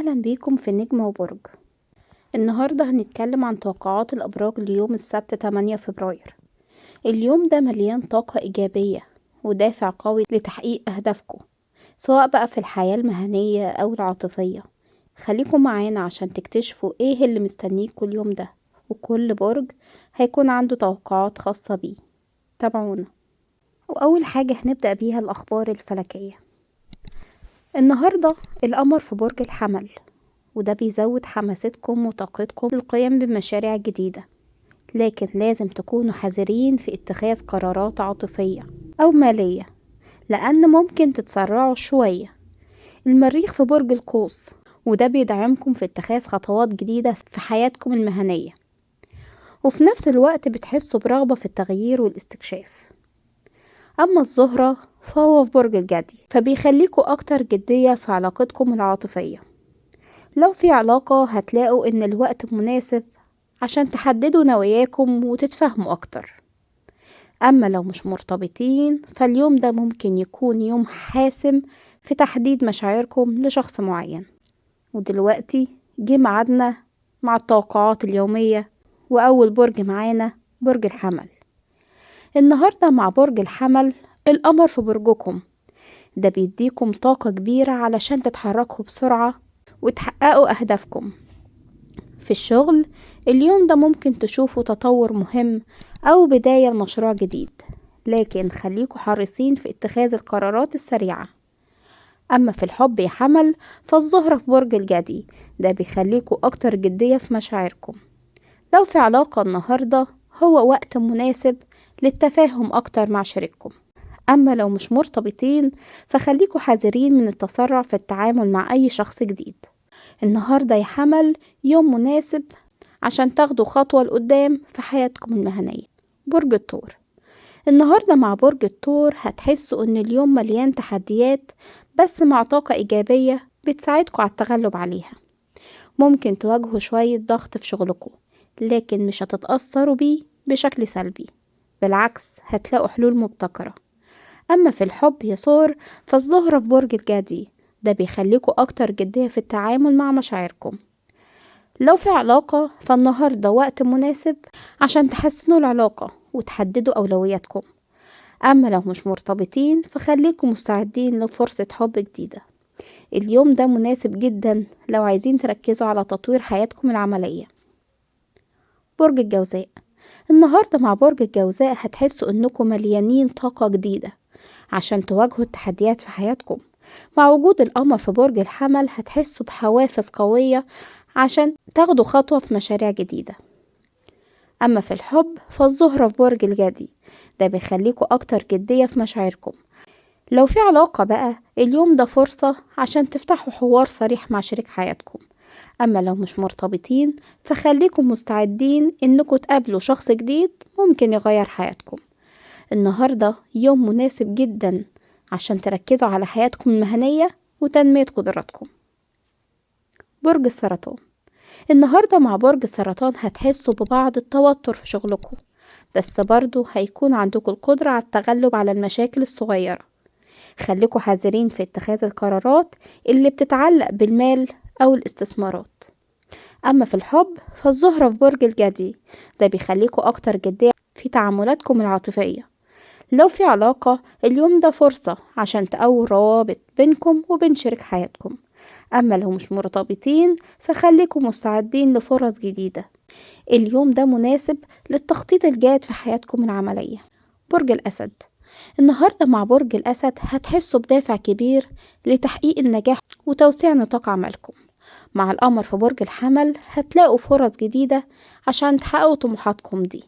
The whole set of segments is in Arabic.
أهلا بيكم في نجم وبرج. النهاردة هنتكلم عن توقعات الأبراج ليوم السبت 8 فبراير. اليوم ده مليان طاقة إيجابية ودافع قوي لتحقيق أهدافكم، سواء بقى في الحياة المهنية أو العاطفية. خليكم معانا عشان تكتشفوا ايه اللي مستنيكوا اليوم ده، وكل برج هيكون عنده توقعات خاصة بيه. تابعونا. وأول حاجة هنبدأ بيها الأخبار الفلكية. النهاردة القمر في برج الحمل، وده بيزود حماستكم وطاقتكم للقيام بمشاريع جديدة، لكن لازم تكونوا حذرين في اتخاذ قرارات عاطفية أو مالية، لأن ممكن تتسرعوا شوية. المريخ في برج القوس، وده بيدعمكم في اتخاذ خطوات جديدة في حياتكم المهنية، وفي نفس الوقت بتحسوا برغبة في التغيير والاستكشاف. أما الزهرة فهو في برج الجدي، فبيخليكوا أكتر جدية في علاقتكم العاطفية. لو في علاقة هتلاقوا إن الوقت مناسب عشان تحددوا نواياكم وتتفاهموا أكتر. أما لو مش مرتبطين فاليوم ده ممكن يكون يوم حاسم في تحديد مشاعركم لشخص معين. ودلوقتي جه ميعادنا مع التوقعات اليومية، وأول برج معانا برج الحمل. النهاردة مع برج الحمل القمر في برجكم، ده بيديكم طاقة كبيرة علشان تتحركوا بسرعة وتحققوا أهدافكم. في الشغل اليوم ده ممكن تشوفوا تطور مهم أو بداية لمشروع جديد، لكن خليكوا حريصين في اتخاذ القرارات السريعة. أما في الحب يا حمل فالزهرة في برج الجدي، ده بيخليكوا أكتر جدية في مشاعركم. لو في علاقة النهاردة هو وقت مناسب للتفاهم أكتر مع شريككم. أما لو مش مرتبطين فخليكوا حذرين من التسرع في التعامل مع أي شخص جديد. النهاردة يا حمل يوم مناسب عشان تاخدوا خطوة لقدام في حياتكم المهنية. برج الثور. النهاردة مع برج الثور هتحسوا ان اليوم مليان تحديات، بس مع طاقة ايجابية بتساعدكم على التغلب عليها. ممكن تواجهوا شوية ضغط في شغلكم، لكن مش هتتأثروا بيه بشكل سلبي، بالعكس هتلاقوا حلول مبتكرة. أما في الحب يا ثور فالزهرة في برج الجدي، ده بيخليكوا أكتر جدية في التعامل مع مشاعركم. لو في علاقة فالنهاردة وقت مناسب عشان تحسنوا العلاقة وتحددوا أولوياتكم. أما لو مش مرتبطين فخليكم مستعدين لفرصة حب جديدة. اليوم ده مناسب جدا لو عايزين تركزوا على تطوير حياتكم العملية. برج الجوزاء. النهاردة مع برج الجوزاء هتحسوا انكم مليانين طاقة جديدة عشان تواجهوا التحديات في حياتكم. مع وجود القمر في برج الحمل هتحسوا بحوافز قوية عشان تاخدوا خطوة في مشاريع جديدة. أما في الحب فالزهرة في برج الجدي، ده بيخليكوا أكتر جدية في مشاعركم. لو في علاقة بقى اليوم ده فرصة عشان تفتحوا حوار صريح مع شريك حياتكم. أما لو مش مرتبطين فخليكم مستعدين إنكم تقابلوا شخص جديد ممكن يغير حياتكم. النهاردة يوم مناسب جدا عشان تركزوا على حياتكم المهنية وتنمية قدراتكم. برج السرطان. النهاردة مع برج السرطان هتحسوا ببعض التوتر في شغلكم، بس برضو هيكون عندكم القدرة على التغلب على المشاكل الصغيرة. خليكوا حذرين في اتخاذ القرارات اللي بتتعلق بالمال أو الاستثمارات. أما في الحب فالزهرة في برج الجدي، ده بيخليكوا أكتر جدية في تعاملاتكم العاطفية. لو في علاقة اليوم ده فرصة عشان تقووا الروابط بينكم وبين شريك حياتكم. أما لو مش مرتبطين فخليكم مستعدين لفرص جديدة. اليوم ده مناسب للتخطيط الجاد في حياتكم العملية. برج الأسد. النهاردة مع برج الأسد هتحسوا بدافع كبير لتحقيق النجاح وتوسيع نطاق عملكم. مع القمر في برج الحمل هتلاقوا فرص جديدة عشان تحققوا طموحاتكم دي.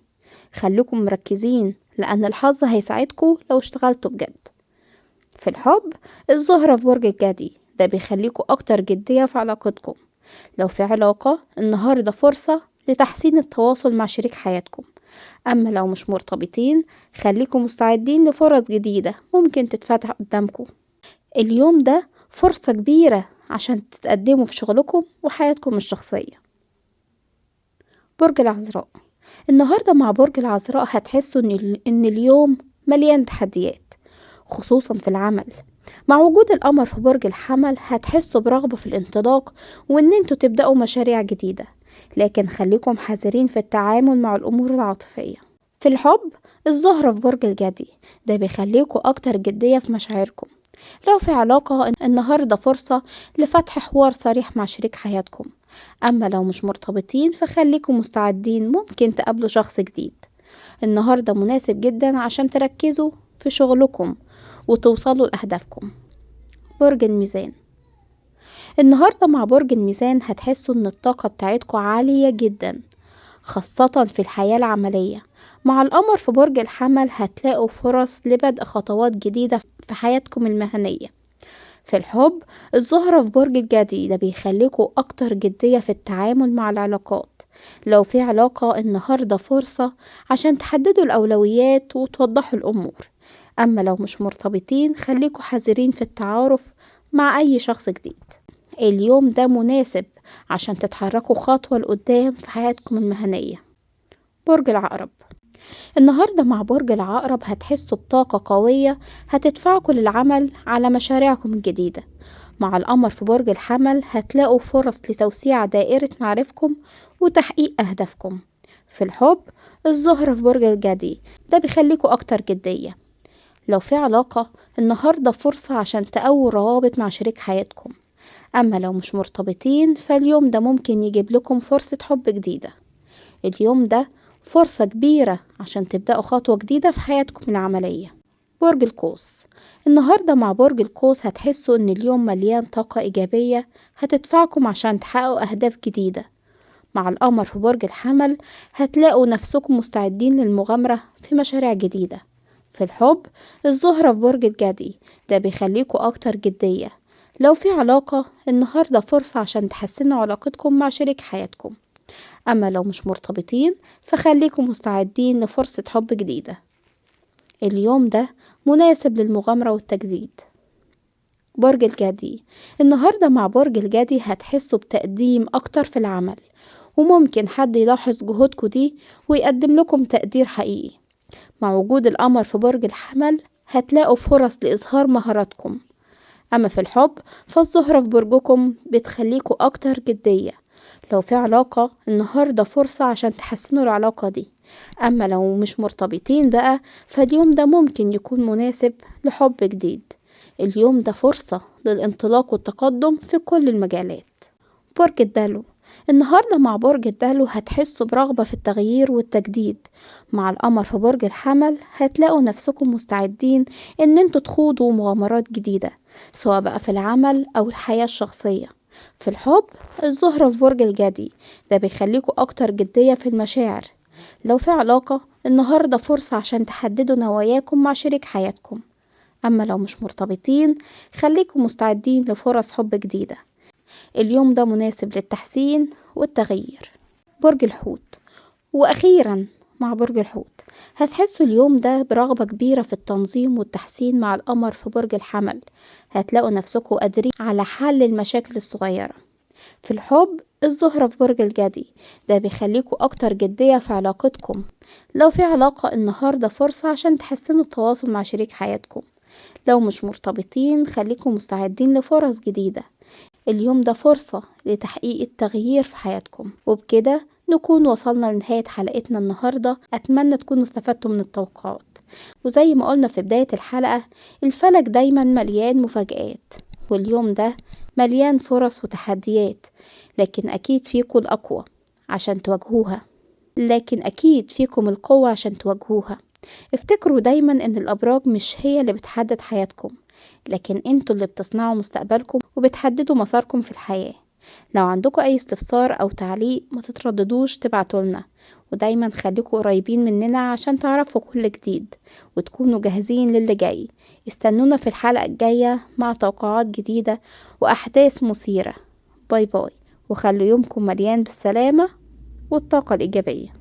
خليكم مركزين لأن الحظ هيساعدكم لو اشتغلتوا بجد. في الحب الزهرة في برج الجدي، ده بيخليكوا أكتر جدية في علاقتكم. لو في علاقة النهاردة فرصة لتحسين التواصل مع شريك حياتكم. أما لو مش مرتبطين خليكم مستعدين لفرص جديدة ممكن تتفتح قدامكم. اليوم ده فرصة كبيرة عشان تتقدموا في شغلكم وحياتكم الشخصية. برج العذراء. النهاردة مع برج العذراء هتحسوا إن اليوم مليان تحديات، خصوصا في العمل. مع وجود القمر في برج الحمل هتحسوا برغبة في الانطلاق وإن انتوا تبدأوا مشاريع جديدة، لكن خليكم حذرين في التعامل مع الأمور العاطفية. في الحب، الزهرة في برج الجدي ده بيخليكوا أكتر جدية في مشاعركم. لو في علاقة، النهاردة فرصة لفتح حوار صريح مع شريك حياتكم. أما لو مش مرتبطين فخليكم مستعدين، ممكن تقابلوا شخص جديد. النهاردة مناسب جدا عشان تركزوا في شغلكم وتوصلوا لأهدافكم. برج الميزان، النهاردة مع برج الميزان هتحسوا ان الطاقة بتاعتكم عالية جدا، خاصة في الحياة العملية. مع القمر في برج الحمل هتلاقوا فرص لبدء خطوات جديدة في حياتكم المهنية. في الحب، الزهرة في برج الجدي ده بيخليكوا أكتر جدية في التعامل مع العلاقات. لو في علاقة، النهاردة فرصة عشان تحددوا الأولويات وتوضحوا الأمور. أما لو مش مرتبطين خليكوا حذرين في التعارف مع أي شخص جديد. اليوم ده مناسب عشان تتحركوا خطوة لقدام في حياتكم المهنية. برج العقرب، النهاردة مع برج العقرب هتحسوا بطاقة قوية هتدفعكم للعمل على مشاريعكم الجديدة. مع القمر في برج الحمل هتلاقوا فرص لتوسيع دائرة معرفكم وتحقيق أهدافكم. في الحب، الزهرة في برج الجدي ده بيخليكوا أكتر جدية. لو في علاقة، النهاردة فرصة عشان تقووا روابط مع شريك حياتكم. أما لو مش مرتبطين فاليوم ده ممكن يجيب لكم فرصة حب جديدة. اليوم ده فرصة كبيرة عشان تبدأوا خطوة جديدة في حياتكم العملية. برج القوس، النهاردة مع برج القوس هتحسوا ان اليوم مليان طاقة إيجابية هتدفعكم عشان تحققوا أهداف جديدة. مع القمر في برج الحمل هتلاقوا نفسكم مستعدين للمغامرة في مشاريع جديدة. في الحب، الزهرة في برج الجدي ده بيخليكوا أكتر جدية. لو في علاقة، النهاردة فرصة عشان تحسنوا علاقتكم مع شريك حياتكم. أما لو مش مرتبطين فخليكم مستعدين لفرصة حب جديدة. اليوم ده مناسب للمغامرة والتجديد. برج الجدي، النهاردة مع برج الجدي هتحسوا بتقديم أكتر في العمل، وممكن حد يلاحظ جهودكم دي ويقدم لكم تقدير حقيقي. مع وجود القمر في برج الحمل هتلاقوا فرص لإظهار مهاراتكم. أما في الحب فالزهرة في برجكم بتخليكوا أكتر جدية. لو في علاقة، النهاردة فرصة عشان تحسنوا العلاقة دي. أما لو مش مرتبطين بقى فاليوم ده ممكن يكون مناسب لحب جديد. اليوم ده فرصة للانطلاق والتقدم في كل المجالات. برج الدلو، النهاردة مع برج الدلو هتحسوا برغبة في التغيير والتجديد. مع القمر في برج الحمل هتلاقوا نفسكم مستعدين ان انتوا تخوضوا مغامرات جديدة، سواء بقى في العمل او الحياة الشخصية. في الحب، الزهرة في برج الجدي ده بيخليكوا اكتر جدية في المشاعر. لو في علاقة، النهاردة فرصة عشان تحددوا نواياكم مع شريك حياتكم. اما لو مش مرتبطين خليكم مستعدين لفرص حب جديدة. اليوم ده مناسب للتحسين والتغيير. برج الحوت، وأخيرا مع برج الحوت هتحسوا اليوم ده برغبة كبيرة في التنظيم والتحسين. مع القمر في برج الحمل هتلاقوا نفسكم قادرين على حل المشاكل الصغيرة. في الحب، الزهرة في برج الجدي ده بيخليكوا أكتر جدية في علاقتكم. لو في علاقة، النهاردة فرصة عشان تحسنوا التواصل مع شريك حياتكم. لو مش مرتبطين خليكم مستعدين لفرص جديدة. اليوم ده فرصة لتحقيق التغيير في حياتكم. وبكده نكون وصلنا لنهاية حلقتنا النهاردة. أتمنى تكونوا استفدتوا من التوقعات. وزي ما قلنا في بداية الحلقة، الفلك دايما مليان مفاجآت، واليوم ده مليان فرص وتحديات، لكن أكيد فيكم الأقوى عشان تواجهوها. لكن أكيد فيكم القوة عشان تواجهوها. افتكروا دايما ان الأبراج مش هي اللي بتحدد حياتكم، لكن انتوا اللي بتصنعوا مستقبلكم وبتحددوا مساركم في الحياة. لو عندكم اي استفسار او تعليق ما تترددوش تبعتولنا، ودايما خليكوا قريبين مننا عشان تعرفوا كل جديد وتكونوا جاهزين للي جاي. استنونا في الحلقة الجاية مع توقعات جديدة وأحداث مثيرة. باي باي، وخلوا يومكم مليان بالسلامة والطاقة الإيجابية.